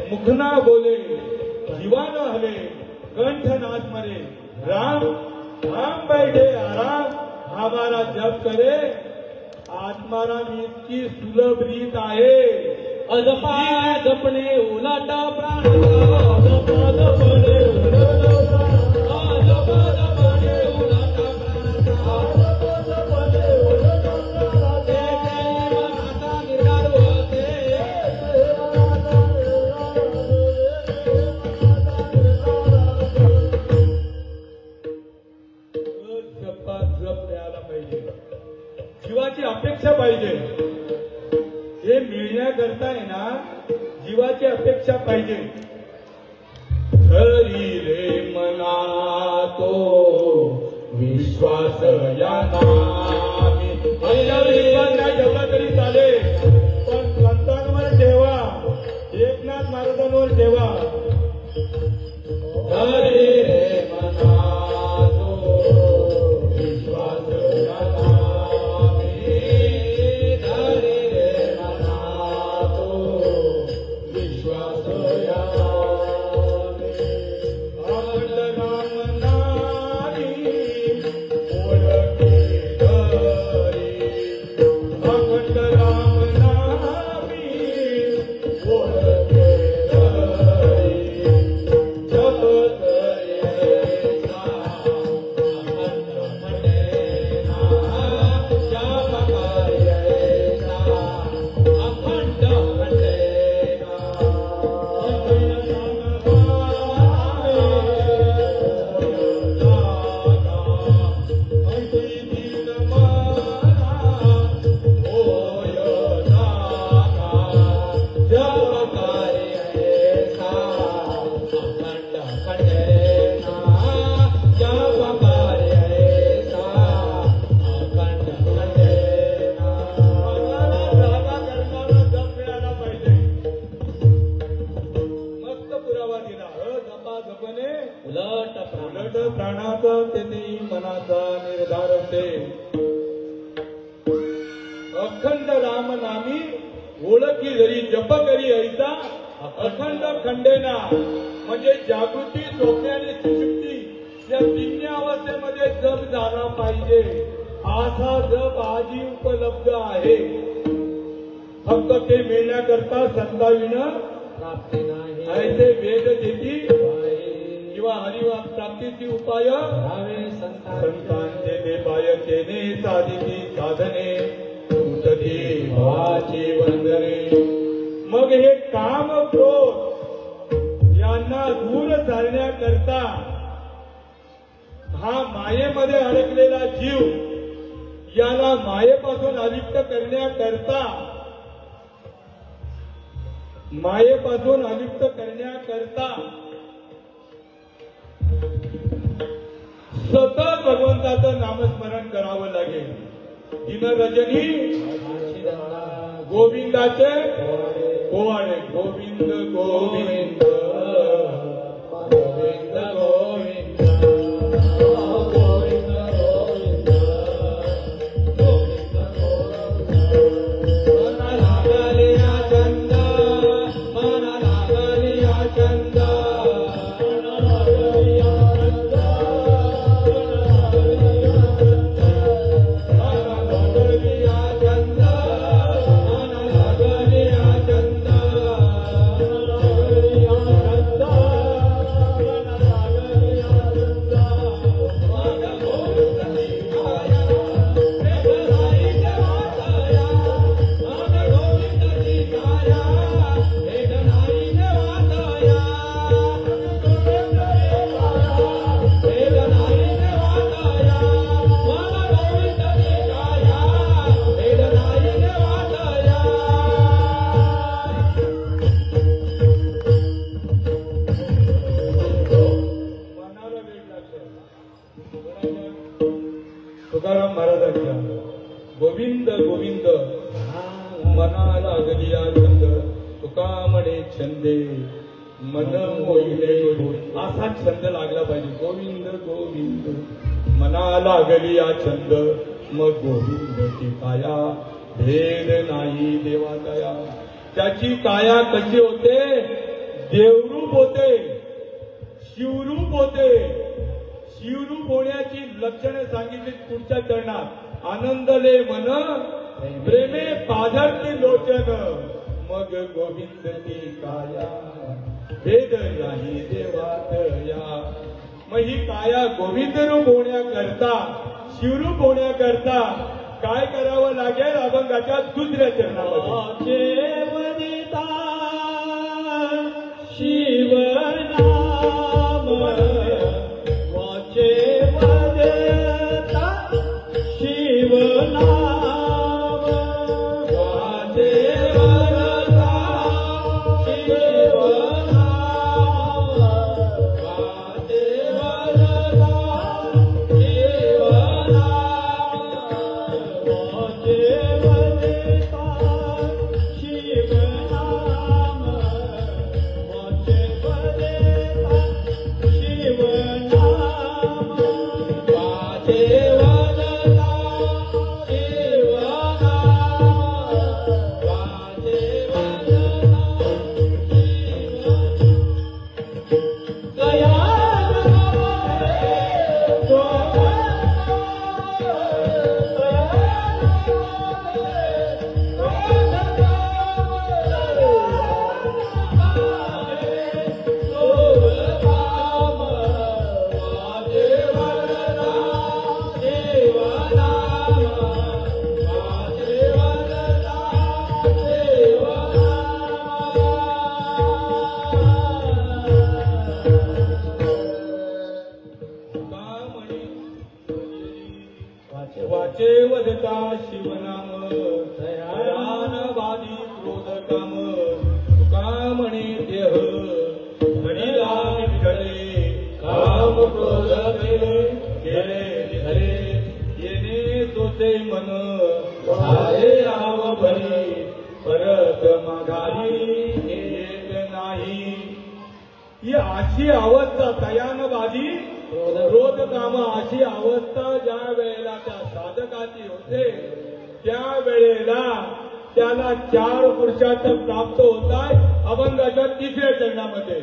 मुखना बोले जीवान हले, कंठ नाच मरे, राम राम बैठे आराम, हमारा जप करे. आत्माराम इतकी सुलभ रीत आहे. अजपा जपणे उलट प्राणाला, अजपा जपणे उलट प्राणाला, अजपा जपणे उलट प्राणाला, अजपा जपणे उलट प्राणाला. जीवाची अपेक्षा पाहिजे. हे मिळण्याकरता आहे ना जीवाची अपेक्षा पाहिजे. हरी रे मना तो विश्वास या नामी. विश्वास नाही ठेवला तरी चालेल पण संतांवर ठेवा. एकनाथ महाराजांवर ठेवा. हरी रे मना तो विश्वास या नामी. हरी रे मना तो विश्वास या नामी. अखंड राम नामी ओळखे धरी. अखंड राम नामी ओळखे धरी. जप उलट प्राणाचा तेने मनाचा निर्धार होते. अखंड राम नामी ओळखी जरी जप करी ऐसा. अखंड खंडेना म्हणजे जागृती झोपणे आणि सुषुप्ती या तिन्ही अवस्थेमध्ये जप झाला पाहिजे. असा जप आधी उपलब्ध आहे. फक्त ते मिळण्याकरता संताविना प्राप्ती नाही. ऐसे वेद जेती किंवा हरिवाद प्राप्तीची उपाय संतांचे ते पाय तेने साधिती साधने उतती भावाची वंदने. मग हे काम क्रोध यांना दूर सारण्याकरता हा मायेमध्ये अडकलेला जीव याला मायेपासून अलिप्त करण्याकरता सतत भगवंताचं नामस्मरण करावं लागेल. दिनरजनी गोविंदाचे पोवाडे. गोविंद गोविंद गोविंद गोविंद गोविंद गोविंद गोविंद गोविंद. मना लागले आचंद. मना लागले आचंद. तुकाराम महाराजांच्या गोविंद गोविंद मनाला गलिया छंद. तुका म्हणे छंदे मन मोहिले. असा छंद लागला पाहिजे. गोविंद गोविंद मनाला गलिया छंद. मग गोविंद ती काया भेद नाही देवातया. त्याची काया कशी होते? देवरूप होते, शिवरूप होते. शिवरूप होण्याची लक्षणे सांगितली पुढच्या चरणात. आनंदले मन प्रेमे पाझरते लोचन. मग गोविंद ती काया भेद नाही देवात या. मग ही काया गोविंद रूप होण्याकरता शिवरूप होण्याकरता काय करावं लागेल? अभंगाच्या दुसऱ्या चरणामध्ये शिवनाम वाचे वदता शिवनाम वाचे वदता शिवनाम दयानवादी क्रोध काम तुका म्हणे देह घडीला विठळे काम क्रोध केले गेले निघले येणे तोचे मन झाले राव भरी परत माघारी येत नाही. ही अशी अवस्था दयानवादी क्रोध काम अशी अवस्था ज्या वेळेला त्या साधकाची होते त्या वेळेला त्याला 4 पुरुषार्थ प्राप्त होतात. अभंगाच्या 3ऱ्या चरणामध्ये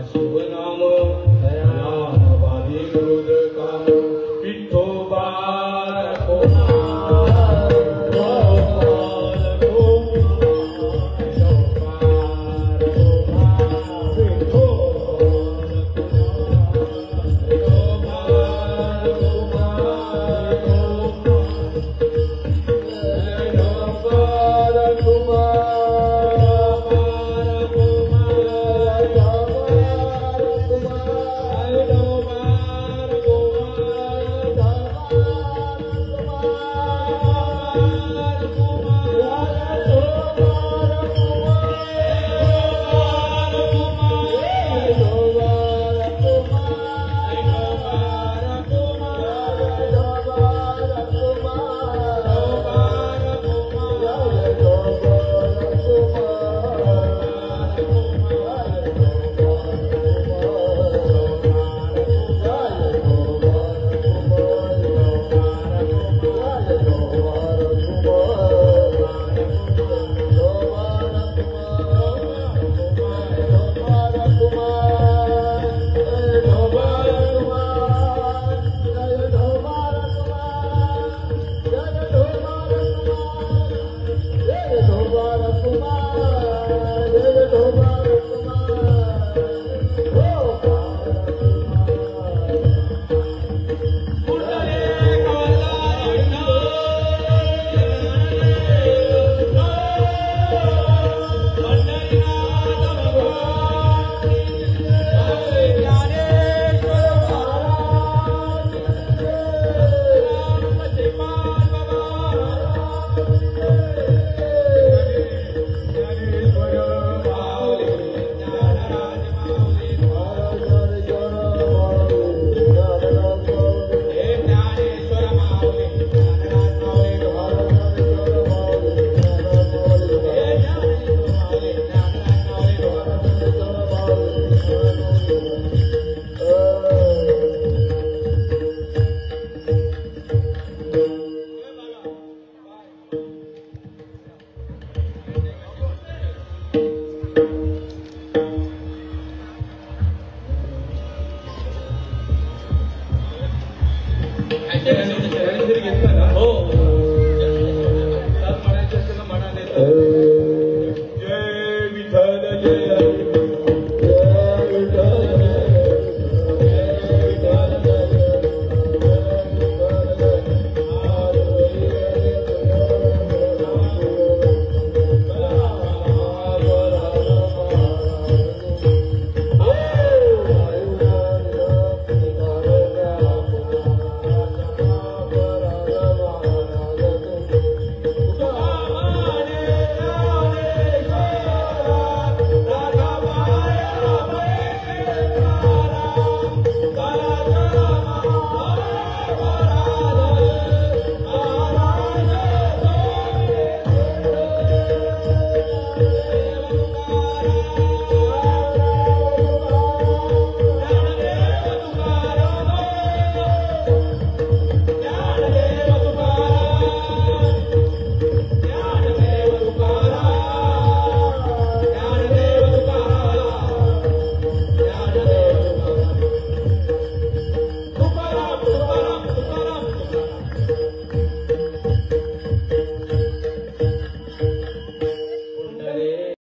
शिवनाम दयानवादी क्रोध